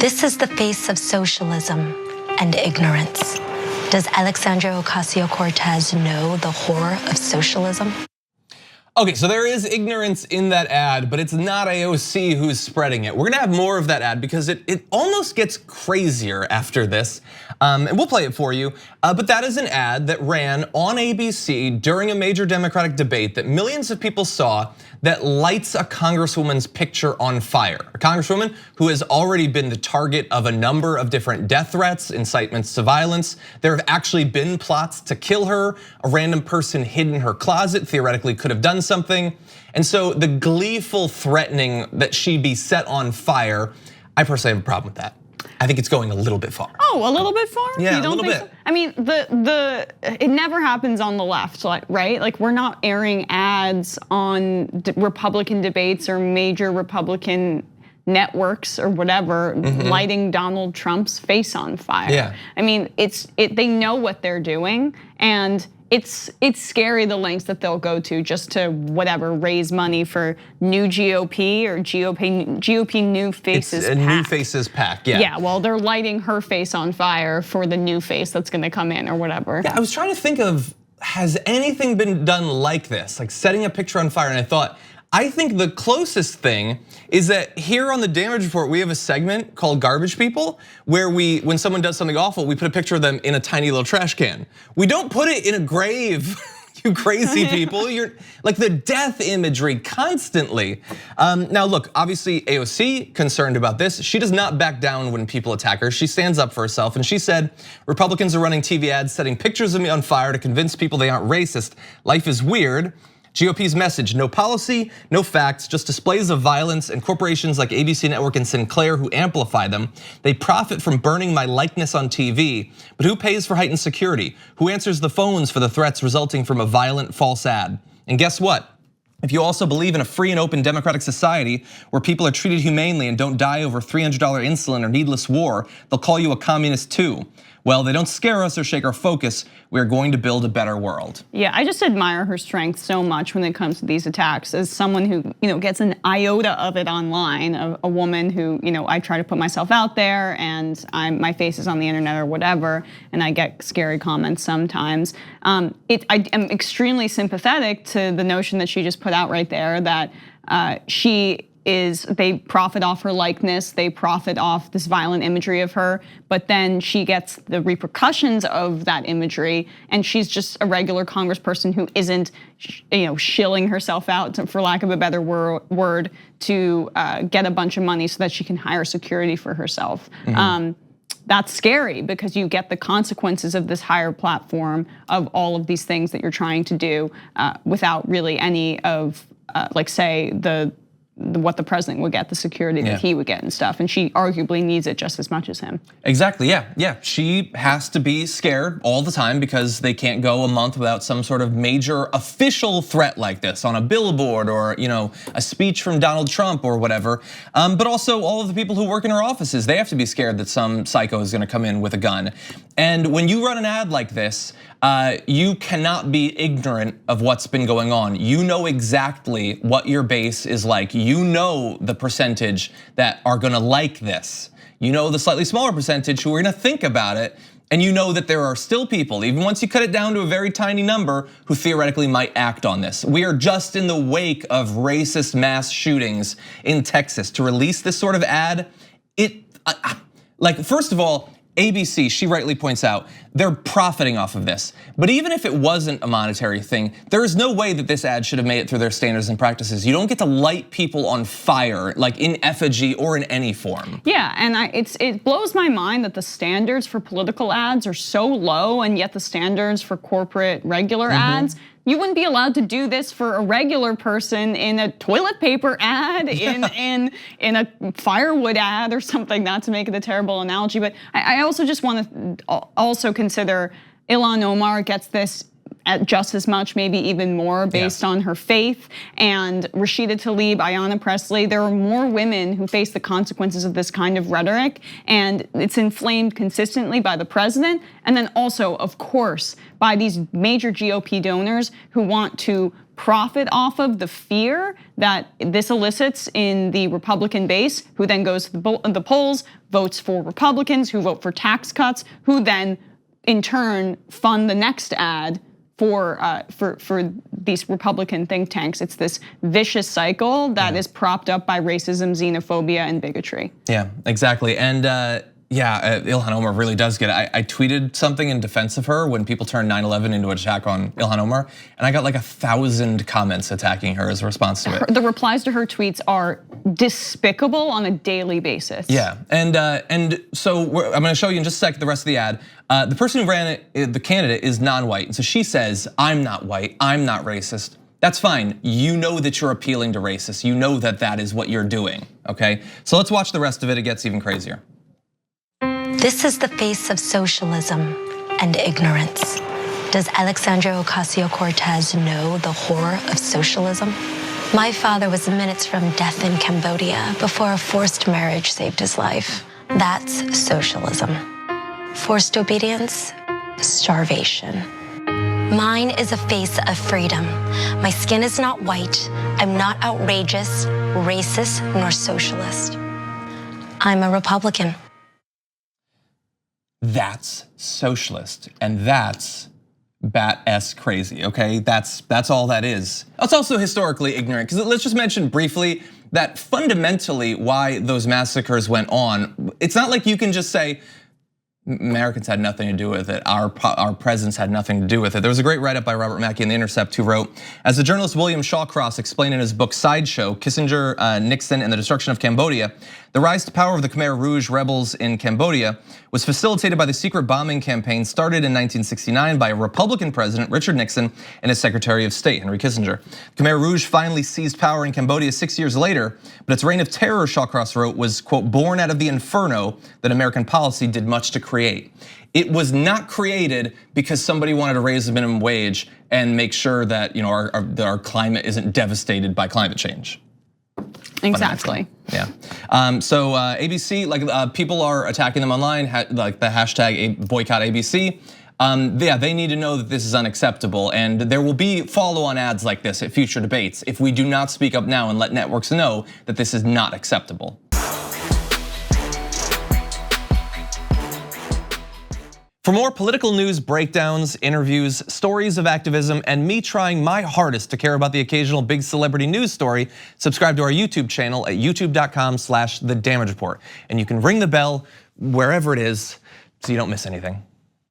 This is the face of socialism and ignorance. Does Alexandria Ocasio-Cortez know the horror of socialism? Okay, so there is ignorance in that ad, but it's not AOC who's spreading it. We're gonna have more of that ad because it almost gets crazier after this. And we'll play it for you. But that is an ad that ran on ABC during a major Democratic debate that millions of people saw that lights a congresswoman's picture on fire. A congresswoman who has already been the target of a number of different death threats, incitements to violence. There have actually been plots to kill her. A random person hid in her closet theoretically could have done something. And so the gleeful threatening that she be set on fire, I personally have a problem with that. I think it's going a little bit far. Oh, a little bit far? Yeah, you don't a little think bit. So? I mean, it never happens on the left, right? Like we're not airing ads on Republican debates or major Republican networks or whatever, lighting Donald Trump's face on fire. Yeah. I mean, they know what they're doing, and it's scary the lengths that they'll go to just to whatever raise money for new GOP or GOP New Faces PAC. New Faces PAC, yeah. Yeah, well, they're lighting her face on fire for the new face that's gonna come in or whatever. Yeah, I was trying to think of, has anything been done like this? Like setting a picture on fire, and I thought, I think the closest thing is that here on the damage report, we have a segment called Garbage People, where when someone does something awful, we put a picture of them in a tiny little trash can. We don't put it in a grave, you crazy people. You're like the death imagery constantly. Now look, obviously AOC concerned about this. She does not back down when people attack her. She stands up for herself, and she said, Republicans are running TV ads setting pictures of me on fire to convince people they aren't racist. Life is weird. GOP's message, no policy, no facts, just displays of violence, and corporations like ABC Network and Sinclair who amplify them. They profit from burning my likeness on TV, but who pays for heightened security? Who answers the phones for the threats resulting from a violent false ad? And guess what? If you also believe in a free and open democratic society where people are treated humanely and don't die over $300 insulin or needless war, they'll call you a communist too. Well, they don't scare us or shake our focus. We are going to build a better world. Yeah, I just admire her strength so much when it comes to these attacks. As someone who gets an iota of it online, a woman who I try to put myself out there, and my face is on the internet or whatever, and I get scary comments sometimes. I am extremely sympathetic to the notion that she just put out right there that they profit off her likeness, they profit off this violent imagery of her, but then she gets the repercussions of that imagery, and she's just a regular congressperson who isn't, shilling herself out, for lack of a better word, to get a bunch of money so that she can hire security for herself. That's scary because you get the consequences of this higher platform of all of these things that you're trying to do without really any of, say, what the president would get, the security that he would get and stuff. And she arguably needs it just as much as him. Exactly, yeah. She has to be scared all the time because they can't go a month without some sort of major official threat like this on a billboard or a speech from Donald Trump or whatever. But also all of the people who work in her offices, they have to be scared that some psycho is gonna come in with a gun. And when you run an ad like this, you cannot be ignorant of what's been going on. You know exactly what your base is like. You know the percentage that are gonna like this. You know the slightly smaller percentage who are gonna think about it. And you know that there are still people, even once you cut it down to a very tiny number, who theoretically might act on this. We are just in the wake of racist mass shootings in Texas. To release this sort of ad, first of all, ABC, she rightly points out, they're profiting off of this. But even if it wasn't a monetary thing, there is no way that this ad should have made it through their standards and practices. You don't get to light people on fire, like in effigy or in any form. Yeah, and it blows my mind that the standards for political ads are so low, and yet the standards for corporate regular ads, you wouldn't be allowed to do this for a regular person in a toilet paper ad, in a firewood ad or something, not to make it a terrible analogy. But I also just want to also consider Ilhan Omar gets this just as much, maybe even more, based on her faith. And Rashida Tlaib, Ayanna Pressley, there are more women who face the consequences of this kind of rhetoric, and it's inflamed consistently by the president, and then also, of course, by these major GOP donors who want to profit off of the fear that this elicits in the Republican base, who then goes to the polls, votes for Republicans, who vote for tax cuts, who then in turn fund the next ad for these Republican think tanks. It's this vicious cycle that is propped up by racism, xenophobia, and bigotry. Yeah, exactly. And yeah, Ilhan Omar really does get it. I tweeted something in defense of her when people turned 9/11 into an attack on Ilhan Omar, and I got like 1,000 comments attacking her as a response to it. The replies to her tweets are despicable on a daily basis. Yeah, and so I'm gonna show you in just a sec the rest of the ad. The person who ran it, the candidate, is non-white, and so she says, "I'm not white, I'm not racist." That's fine. You know that you're appealing to racists. You know that that is what you're doing. Okay, so let's watch the rest of it. It gets even crazier. This is the face of socialism and ignorance. Does Alexandria Ocasio-Cortez know the horror of socialism? My father was minutes from death in Cambodia before a forced marriage saved his life. That's socialism. Forced obedience, starvation. Mine is a face of freedom. My skin is not white. I'm not outrageous, racist, nor socialist. I'm a Republican. That's socialist, and that's bat-esque crazy, okay? That's all that is. It's also historically ignorant, because let's just mention briefly that fundamentally why those massacres went on, it's not like you can just say, Americans had nothing to do with it. Our presence had nothing to do with it. There was a great write-up by Robert Mackey in The Intercept who wrote, as the journalist William Shawcross explained in his book Sideshow, Kissinger, Nixon, and the Destruction of Cambodia, the rise to power of the Khmer Rouge rebels in Cambodia was facilitated by the secret bombing campaign started in 1969 by a Republican president, Richard Nixon, and his Secretary of State, Henry Kissinger. Khmer Rouge finally seized power in Cambodia 6 years later, but its reign of terror, Shawcross wrote, was, quote, born out of the inferno that American policy did much to create. It was not created because somebody wanted to raise the minimum wage and make sure that our climate isn't devastated by climate change. Exactly. Yeah. So ABC, like people are attacking them online, like the hashtag boycott ABC. Yeah, they need to know that this is unacceptable, and there will be follow-on ads like this at future debates if we do not speak up now and let networks know that this is not acceptable. For more political news, breakdowns, interviews, stories of activism, and me trying my hardest to care about the occasional big celebrity news story, subscribe to our YouTube channel at youtube.com/The Damage Report. And you can ring the bell wherever it is so you don't miss anything.